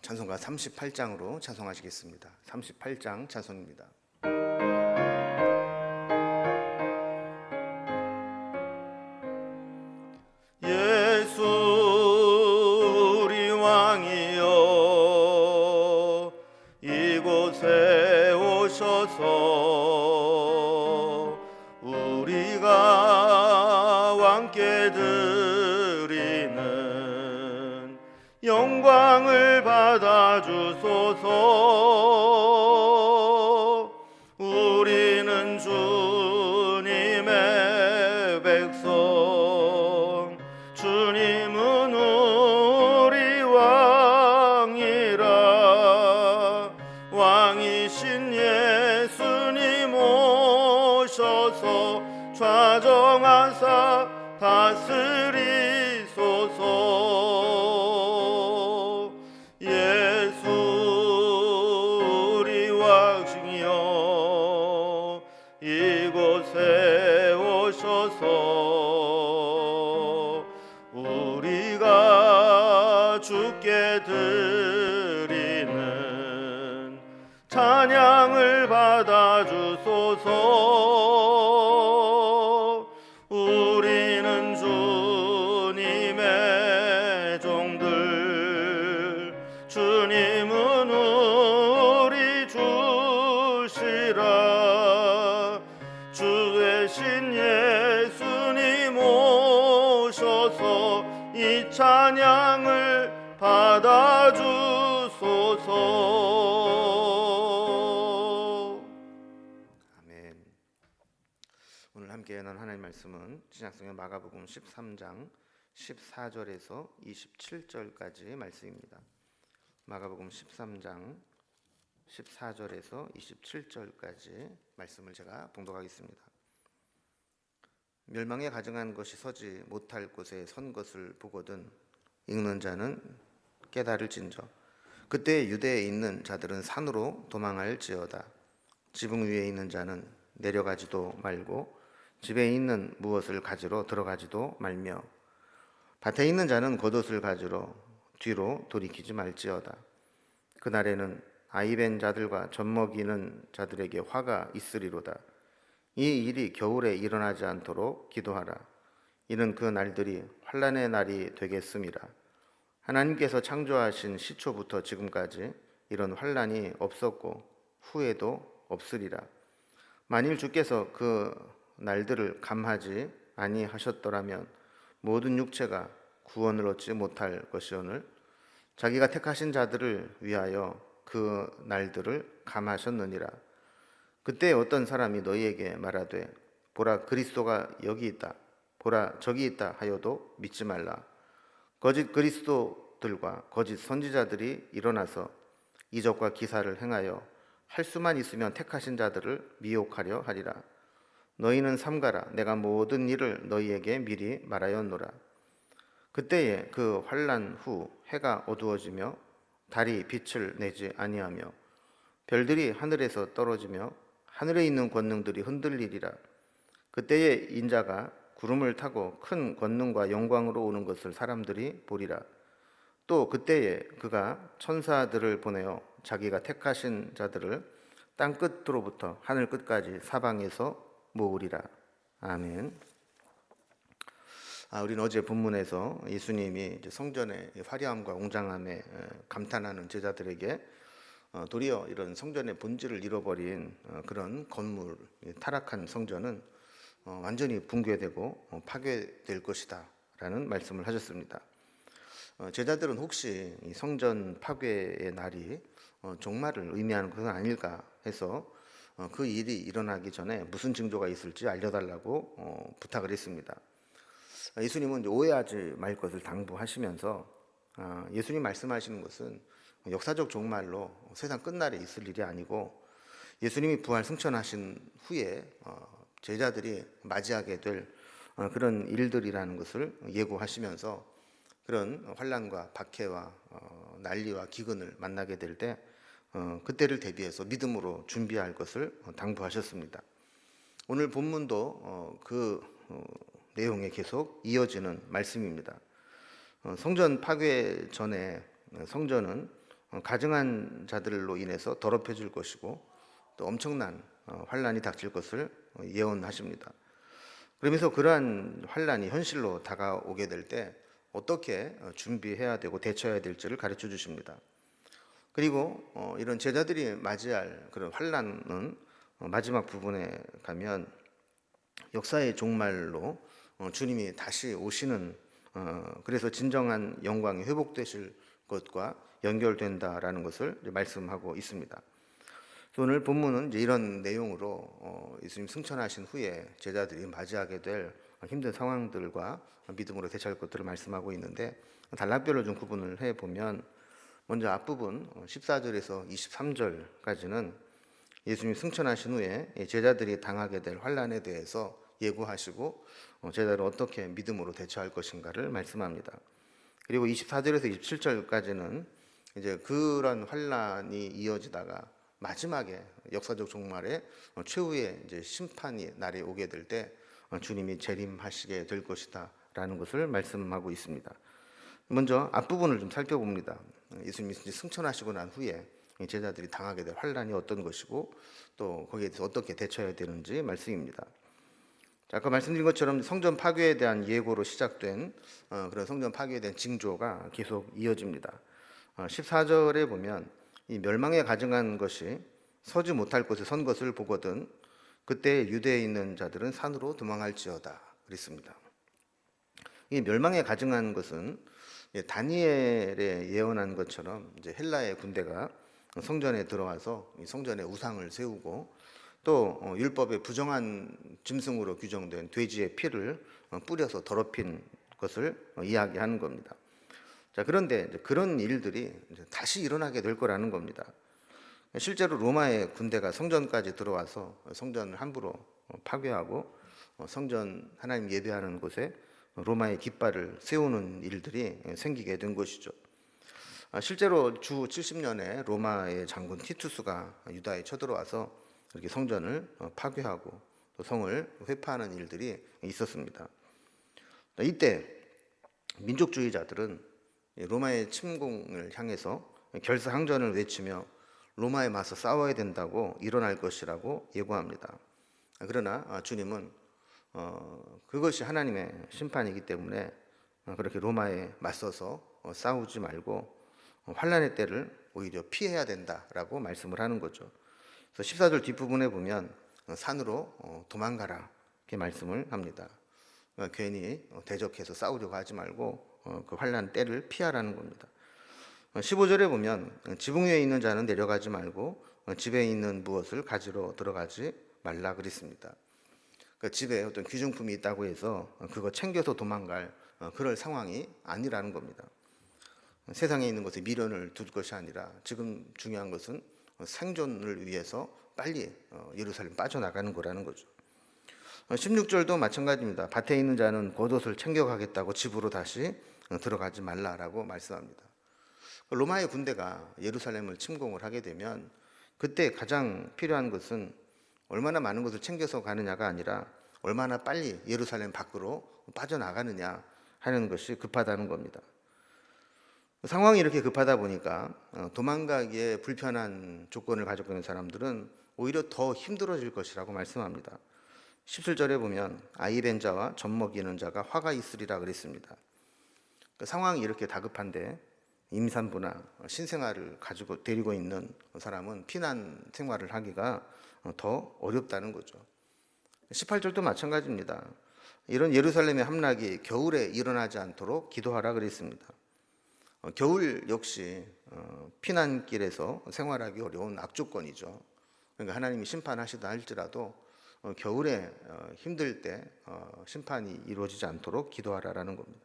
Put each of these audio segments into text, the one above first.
찬송가 38장으로 찬송하시겠습니다. 38장 찬송입니다. 예수 우리 왕이여 이곳에 오셔서 우리가 왕께 드리는 영광을 받아주소서. 우리는 주님의 백성, 주님은 우리 왕이라. 왕이신 예수님 오셔서 좌정하사 다스리소서. 예수 우리 왕이여 이곳에 오셔서 우리가 주께 드리는 찬양을 받아주소서. 우리는 주님의 종들, 주님은 우리 주시라. 주 되신 예수님 오셔서 이 찬양을 받아주소서. 아멘. 오늘 함께 하는 하나님의 말씀은 신약성경 마가복음 13장 14절에서 27절까지 말씀입니다. 마가복음 13장 14절에서 27절까지 말씀을 제가 봉독하겠습니다. 멸망에 가증한 것이 서지 못할 곳에 선 것을 보거든 읽는 자는 깨달을진저. 그때 유대에 있는 자들은 산으로 도망할지어다. 지붕 위에 있는 자는 내려가지도 말고 집에 있는 무엇을 가지러 들어가지도 말며 밭에 있는 자는 겉옷을 가지러 뒤로 돌이키지 말지어다. 그날에는 아이벤 자들과 젖먹이는 자들에게 화가 있으리로다. 이 일이 겨울에 일어나지 않도록 기도하라. 이는 그 날들이 환난의 날이 되겠음이라. 하나님께서 창조하신 시초부터 지금까지 이런 환난이 없었고 후에도 없으리라. 만일 주께서 그 날들을 감하지 아니하셨더라면 모든 육체가 구원을 얻지 못할 것이오늘 자기가 택하신 자들을 위하여 그 날들을 감하셨느니라. 그때 어떤 사람이 너희에게 말하되 보라 그리스도가 여기 있다, 보라 저기 있다 하여도 믿지 말라. 거짓 그리스도들과 거짓 선지자들이 일어나서 이적과 기사를 행하여 할 수만 있으면 택하신 자들을 미혹하려 하리라. 너희는 삼가라. 내가 모든 일을 너희에게 미리 말하였노라. 그때에 그 환난 후 해가 어두워지며 달이 빛을 내지 아니하며 별들이 하늘에서 떨어지며 하늘에 있는 권능들이 흔들리리라. 그때에 인자가 구름을 타고 큰 권능과 영광으로 오는 것을 사람들이 보리라. 또 그때에 그가 천사들을 보내어 자기가 택하신 자들을 땅 끝으로부터 하늘 끝까지 사방에서 모으리라. 아멘. 우리는 어제 본문에서 예수님이 성전의 화려함과 웅장함에 감탄하는 제자들에게 도리어 이런 성전의 본질을 잃어버린 그런 건물, 타락한 성전은 완전히 붕괴되고 파괴될 것이다 라는 말씀을 하셨습니다. 제자들은 혹시 이 성전 파괴의 날이 종말을 의미하는 것은 아닐까 해서 그 일이 일어나기 전에 무슨 징조가 있을지 알려달라고 부탁을 했습니다. 예수님은 오해하지 말 것을 당부하시면서 예수님 말씀하시는 것은 역사적 종말로 세상 끝날에 있을 일이 아니고 예수님이 부활 승천하신 후에 제자들이 맞이하게 될 그런 일들이라는 것을 예고하시면서 그런 환난과 박해와 난리와 기근을 만나게 될 때 그때를 대비해서 믿음으로 준비할 것을 당부하셨습니다. 오늘 본문도 그 내용에 계속 이어지는 말씀입니다. 성전 파괴 전에 성전은 가증한 자들로 인해서 더럽혀질 것이고 또 엄청난 환란이 닥칠 것을 예언하십니다. 그러면서 그러한 환란이 현실로 다가오게 될 때 어떻게 준비해야 되고 대처해야 될지를 가르쳐 주십니다. 그리고 이런 제자들이 맞이할 그런 환란은 마지막 부분에 가면 역사의 종말로 주님이 다시 오시는 그래서 진정한 영광이 회복되실 것과 연결된다라는 것을 말씀하고 있습니다. 오늘 본문은 이제 이런 내용으로 예수님 승천하신 후에 제자들이 맞이하게 될 힘든 상황들과 믿음으로 대처할 것들을 말씀하고 있는데 단락별로 좀 구분을 해 보면 먼저 앞부분 14절에서 23절까지는 예수님 승천하신 후에 제자들이 당하게 될 환란에 대해서 예고하시고 제자들은 어떻게 믿음으로 대처할 것인가를 말씀합니다. 그리고 24절에서 27절까지는 이제 그런 환란이 이어지다가 마지막에 역사적 종말에 최후의 이제 심판이 날이 오게 될 때 주님이 재림하시게 될 것이다라는 것을 말씀하고 있습니다. 먼저 앞부분을 좀 살펴봅니다. 예수님이 승천하시고 난 후에 제자들이 당하게 될 환란이 어떤 것이고 또 거기에 대해서 어떻게 대처해야 되는지 말씀입니다. 자, 아까 말씀드린 것처럼 성전 파괴에 대한 예고로 시작된 그런 성전 파괴에 대한 징조가 계속 이어집니다. 14절에 보면 이 멸망에 가증한 것이 서지 못할 곳에 선 것을 보거든 그때 유대에 있는 자들은 산으로 도망할지어다 그랬습니다. 이 멸망에 가증한 것은 다니엘에 예언한 것처럼 이제 헬라의 군대가 성전에 들어와서 성전에 우상을 세우고 또 율법에 부정한 짐승으로 규정된 돼지의 피를 뿌려서 더럽힌 것을 이야기하는 겁니다. 자, 그런데 그런 일들이 다시 일어나게 될 거라는 겁니다. 실제로 로마의 군대가 성전까지 들어와서 성전을 함부로 파괴하고 성전 하나님 예배하는 곳에 로마의 깃발을 세우는 일들이 생기게 된 것이죠. 실제로 주 70년에 로마의 장군 티투스가 유다에 쳐들어와서 이렇게 성전을 파괴하고 또 성을 회파하는 일들이 있었습니다. 이때 민족주의자들은 로마의 침공을 향해서 결사항전을 외치며 로마에 맞서 싸워야 된다고 일어날 것이라고 예고합니다. 그러나 주님은 그것이 하나님의 심판이기 때문에 그렇게 로마에 맞서서 싸우지 말고 환란의 때를 오히려 피해야 된다라고 말씀을 하는 거죠. 그래서 14절 뒷부분에 보면 산으로 도망가라 이렇게 말씀을 합니다. 괜히 대적해서 싸우려고 하지 말고 그 환란 때를 피하라는 겁니다. 15절에 보면 지붕 위에 있는 자는 내려가지 말고 집에 있는 무엇을 가지러 들어가지 말라 그랬습니다. 그 집에 어떤 귀중품이 있다고 해서 그거 챙겨서 도망갈 그럴 상황이 아니라는 겁니다. 세상에 있는 것에 미련을 둘 것이 아니라 지금 중요한 것은 생존을 위해서 빨리 예루살렘 빠져나가는 거라는 거죠. 16절도 마찬가지입니다. 밭에 있는 자는 겉옷을 챙겨가겠다고 집으로 다시 들어가지 말라라고 말씀합니다. 로마의 군대가 예루살렘을 침공을 하게 되면 그때 가장 필요한 것은 얼마나 많은 것을 챙겨서 가느냐가 아니라 얼마나 빨리 예루살렘 밖으로 빠져나가느냐 하는 것이 급하다는 겁니다. 상황이 이렇게 급하다 보니까 도망가기에 불편한 조건을 가지고 있는 사람들은 오히려 더 힘들어질 것이라고 말씀합니다. 17절에 보면 아이 된 자와 젖 먹이는 자가 화가 있으리라 그랬습니다. 그 상황이 이렇게 다급한데 임산부나 신생아를 가지고 데리고 있는 사람은 피난 생활을 하기가 더 어렵다는 거죠. 18절도 마찬가지입니다. 이런 예루살렘의 함락이 겨울에 일어나지 않도록 기도하라 그랬습니다. 겨울 역시 피난길에서 생활하기 어려운 악조건이죠. 그러니까 하나님이 심판하시다 할지라도 겨울에 힘들 때 심판이 이루어지지 않도록 기도하라라는 겁니다.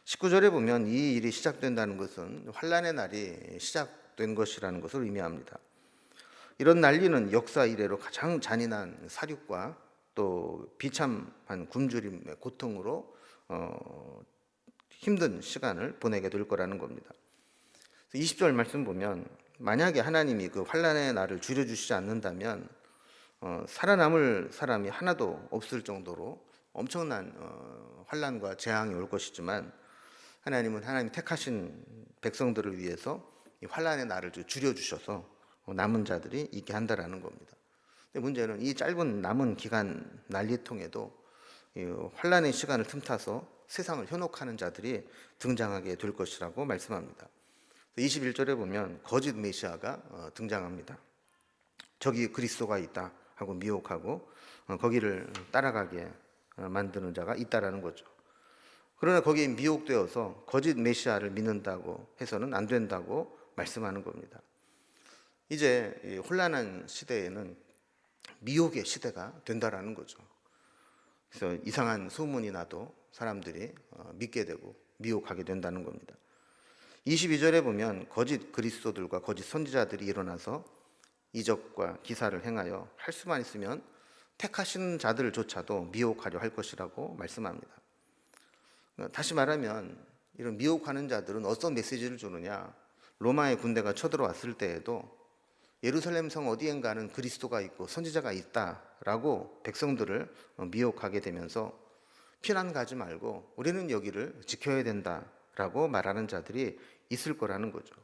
19절에 보면 이 일이 시작된다는 것은 환란의 날이 시작된 것이라는 것을 의미합니다. 이런 난리는 역사 이래로 가장 잔인한 사륙과 또 비참한 굶주림의 고통으로 힘든 시간을 보내게 될 거라는 겁니다. 20절 말씀 보면 만약에 하나님이 그 환란의 날을 줄여주시지 않는다면 살아남을 사람이 하나도 없을 정도로 엄청난 환란과 재앙이 올 것이지만 하나님은 하나님 택하신 백성들을 위해서 이 환란의 날을 좀 줄여주셔서 남은 자들이 있게 한다라는 겁니다. 근데 문제는 이 짧은 남은 기간 난리통에도 이 환란의 시간을 틈타서 세상을 현혹하는 자들이 등장하게 될 것이라고 말씀합니다. 21절에 보면 거짓 메시아가 등장합니다. 저기 그리스도가 있다 하고 미혹하고 거기를 따라가게 만드는 자가 있다라는 거죠. 그러나 거기에 미혹되어서 거짓 메시아를 믿는다고 해서는 안 된다고 말씀하는 겁니다. 이제 이 혼란한 시대에는 미혹의 시대가 된다라는 거죠. 그래서 이상한 소문이 나도 사람들이 믿게 되고 미혹하게 된다는 겁니다. 22절에 보면 거짓 그리스도들과 거짓 선지자들이 일어나서 이적과 기사를 행하여 할 수만 있으면 택하신 자들조차도 미혹하려 할 것이라고 말씀합니다. 다시 말하면 이런 미혹하는 자들은 어떤 메시지를 주느냐? 로마의 군대가 쳐들어왔을 때에도 예루살렘 성 어디엔가는 그리스도가 있고 선지자가 있다라고 백성들을 미혹하게 되면서 피난 가지 말고 우리는 여기를 지켜야 된다라고 말하는 자들이 있을 거라는 거죠.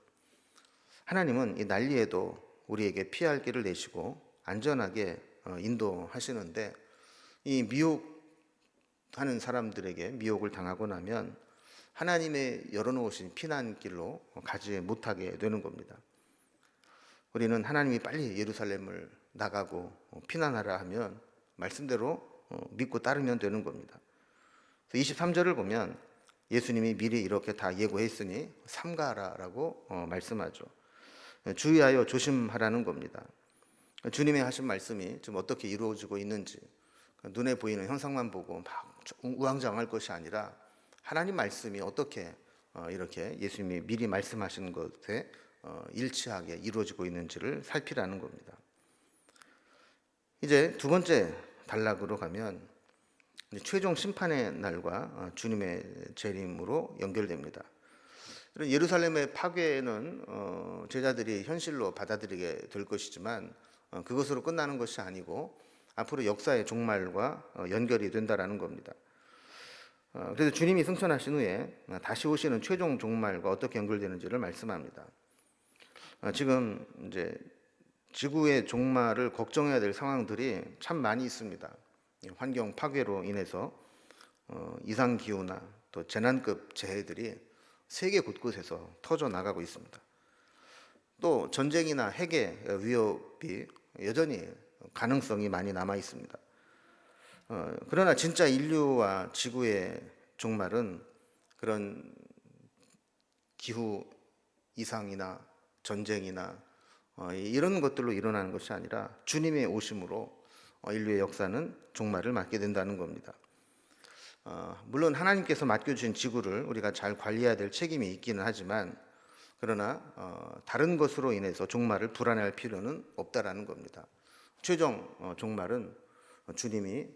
하나님은 이 난리에도 우리에게 피할 길을 내시고 안전하게 인도하시는데 이 미혹하는 사람들에게 미혹을 당하고 나면 하나님의 열어놓으신 피난길로 가지 못하게 되는 겁니다. 우리는 하나님이 빨리 예루살렘을 나가고 피난하라 하면 말씀대로 믿고 따르면 되는 겁니다. 23절을 보면 예수님이 미리 이렇게 다 예고했으니 삼가하라라고 말씀하죠. 주의하여 조심하라는 겁니다. 주님의 하신 말씀이 지금 어떻게 이루어지고 있는지 눈에 보이는 현상만 보고 막 우왕좌왕할 것이 아니라 하나님 말씀이 어떻게 이렇게 예수님이 미리 말씀하신 것에 일치하게 이루어지고 있는지를 살피라는 겁니다. 이제 두 번째 단락으로 가면 최종 심판의 날과 주님의 재림으로 연결됩니다. 예루살렘의 파괴는 제자들이 현실로 받아들이게 될 것이지만 그것으로 끝나는 것이 아니고 앞으로 역사의 종말과 연결이 된다라는 겁니다. 그래서 주님이 승천하신 후에 다시 오시는 최종 종말과 어떻게 연결되는지를 말씀합니다. 지금 이제 지구의 종말을 걱정해야 될 상황들이 참 많이 있습니다. 환경 파괴로 인해서 이상 기후나 또 재난급 재해들이 세계 곳곳에서 터져 나가고 있습니다. 또 전쟁이나 핵의 위협이 여전히 가능성이 많이 남아 있습니다. 그러나 진짜 인류와 지구의 종말은 그런 기후 이상이나 전쟁이나 이런 것들로 일어나는 것이 아니라 주님의 오심으로 인류의 역사는 종말을 맞게 된다는 겁니다. 물론 하나님께서 맡겨주신 지구를 우리가 잘 관리해야 될 책임이 있기는 하지만 그러나 다른 것으로 인해서 종말을 불안해할 필요는 없다라는 겁니다. 최종 종말은 주님이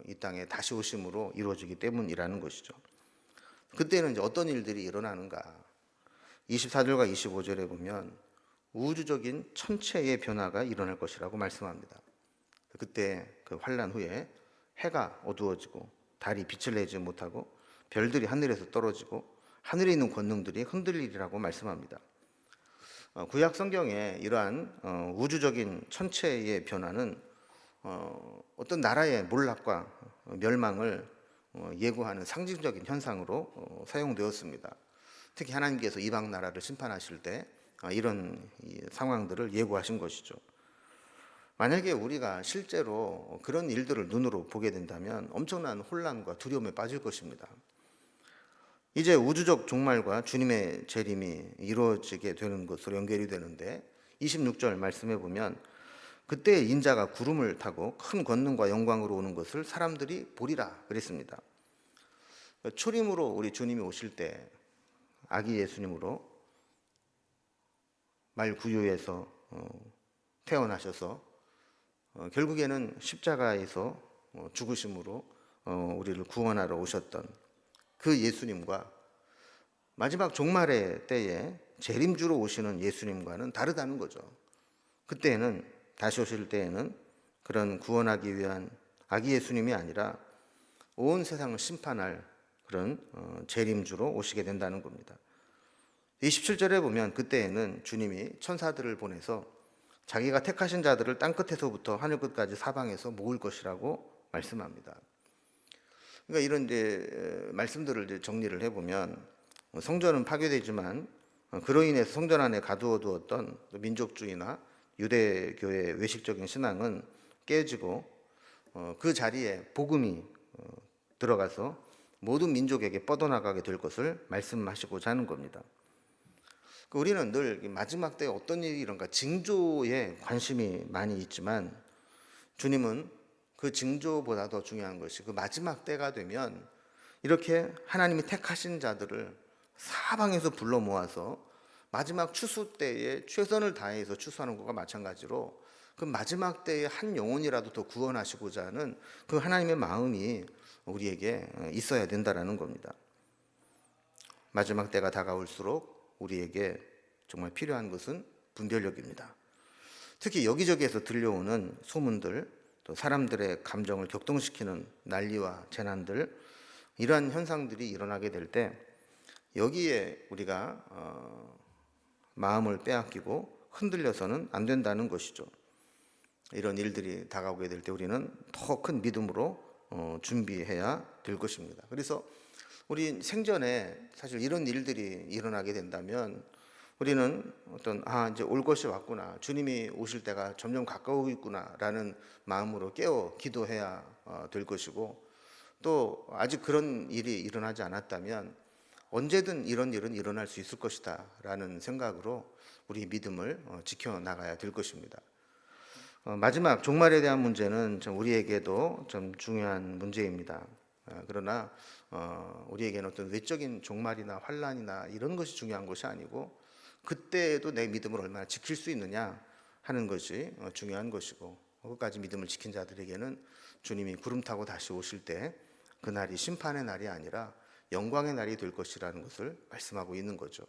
이 땅에 다시 오심으로 이루어지기 때문이라는 것이죠. 그때는 이제 어떤 일들이 일어나는가? 24절과 25절에 보면 우주적인 천체의 변화가 일어날 것이라고 말씀합니다. 그때 그 환란 후에 해가 어두워지고 달이 빛을 내지 못하고 별들이 하늘에서 떨어지고 하늘에 있는 권능들이 흔들리리라고 말씀합니다. 구약 성경에 이러한 우주적인 천체의 변화는 어떤 나라의 몰락과 멸망을 예고하는 상징적인 현상으로 사용되었습니다. 특히 하나님께서 이방 나라를 심판하실 때 이런 상황들을 예고하신 것이죠. 만약에 우리가 실제로 그런 일들을 눈으로 보게 된다면 엄청난 혼란과 두려움에 빠질 것입니다. 이제 우주적 종말과 주님의 재림이 이루어지게 되는 것으로 연결이 되는데 26절 말씀해 보면 그때 인자가 구름을 타고 큰 권능과 영광으로 오는 것을 사람들이 보리라 그랬습니다. 초림으로 우리 주님이 오실 때 아기 예수님으로 말구유에서 태어나셔서 결국에는 십자가에서 죽으심으로 우리를 구원하러 오셨던 그 예수님과 마지막 종말의 때에 재림주로 오시는 예수님과는 다르다는 거죠. 그때는 다시 오실 때에는 그런 구원하기 위한 아기 예수님이 아니라 온 세상을 심판할 그런 재림주로 오시게 된다는 겁니다. 27절에 보면 그때에는 주님이 천사들을 보내서 자기가 택하신 자들을 땅 끝에서부터 하늘 끝까지 사방에서 모을 것이라고 말씀합니다. 그러니까 이런 이제 말씀들을 이제 정리를 해보면 성전은 파괴되지만 그로 인해서 성전 안에 가두어두었던 민족주의나 유대교의 외식적인 신앙은 깨지고 그 자리에 복음이 들어가서 모든 민족에게 뻗어나가게 될 것을 말씀하시고자 하는 겁니다. 우리는 늘 마지막 때에 어떤 일이 일어날까 징조에 관심이 많이 있지만 주님은 그 징조보다 더 중요한 것이 그 마지막 때가 되면 이렇게 하나님이 택하신 자들을 사방에서 불러 모아서 마지막 추수 때에 최선을 다해서 추수하는 것과 마찬가지로 그 마지막 때에 한 영혼이라도 더 구원하시고자 하는 그 하나님의 마음이 우리에게 있어야 된다라는 겁니다. 마지막 때가 다가올수록 우리에게 정말 필요한 것은 분별력입니다. 특히 여기저기에서 들려오는 소문들, 또 사람들의 감정을 격동시키는 난리와 재난들, 이러한 현상들이 일어나게 될 때 여기에 우리가 마음을 빼앗기고 흔들려서는 안 된다는 것이죠. 이런 일들이 다가오게 될 때 우리는 더 큰 믿음으로 준비해야 될 것입니다. 그래서 우리 생전에 사실 이런 일들이 일어나게 된다면 우리는 이제 올 것이 왔구나, 주님이 오실 때가 점점 가까우고 있구나라는 마음으로 깨어 기도해야 될 것이고, 또 아직 그런 일이 일어나지 않았다면 언제든 이런 일은 일어날 수 있을 것이다 라는 생각으로 우리 믿음을 지켜나가야 될 것입니다. 마지막 종말에 대한 문제는 우리에게도 좀 중요한 문제입니다. 그러나 우리에게는 어떤 외적인 종말이나 환난이나 이런 것이 중요한 것이 아니고 그때에도 내 믿음을 얼마나 지킬 수 있느냐 하는 것이 중요한 것이고, 끝까지 믿음을 지킨 자들에게는 주님이 구름 타고 다시 오실 때 그날이 심판의 날이 아니라 영광의 날이 될 것이라는 것을 말씀하고 있는 거죠.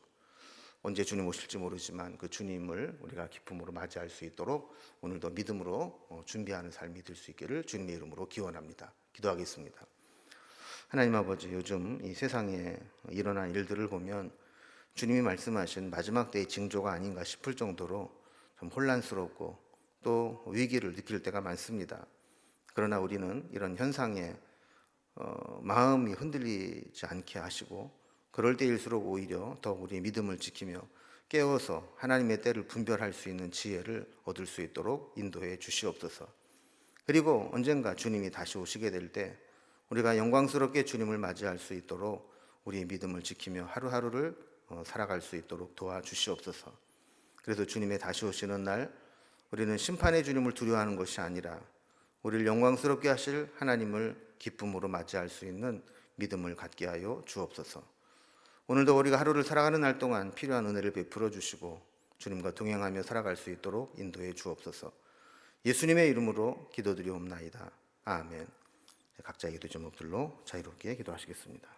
언제 주님 오실지 모르지만 그 주님을 우리가 기쁨으로 맞이할 수 있도록 오늘도 믿음으로 준비하는 삶이 될 수 있기를 주님의 이름으로 기원합니다. 기도하겠습니다. 하나님 아버지, 요즘 이 세상에 일어난 일들을 보면 주님이 말씀하신 마지막 때의 징조가 아닌가 싶을 정도로 좀 혼란스럽고 또 위기를 느낄 때가 많습니다. 그러나 우리는 이런 현상에 마음이 흔들리지 않게 하시고 그럴 때일수록 오히려 더 우리의 믿음을 지키며 깨워서 하나님의 때를 분별할 수 있는 지혜를 얻을 수 있도록 인도해 주시옵소서. 그리고 언젠가 주님이 다시 오시게 될 때 우리가 영광스럽게 주님을 맞이할 수 있도록 우리의 믿음을 지키며 하루하루를 살아갈 수 있도록 도와주시옵소서. 그래서 주님의 다시 오시는 날 우리는 심판의 주님을 두려워하는 것이 아니라 우리를 영광스럽게 하실 하나님을 기쁨으로 맞이할 수 있는 믿음을 갖게 하여 주옵소서. 오늘도 우리가 하루를 살아가는 날 동안 필요한 은혜를 베풀어 주시고 주님과 동행하며 살아갈 수 있도록 인도해 주옵소서. 예수님의 이름으로 기도드리옵나이다. 아멘. 각자의 기도 제목들로 자유롭게 기도하시겠습니다.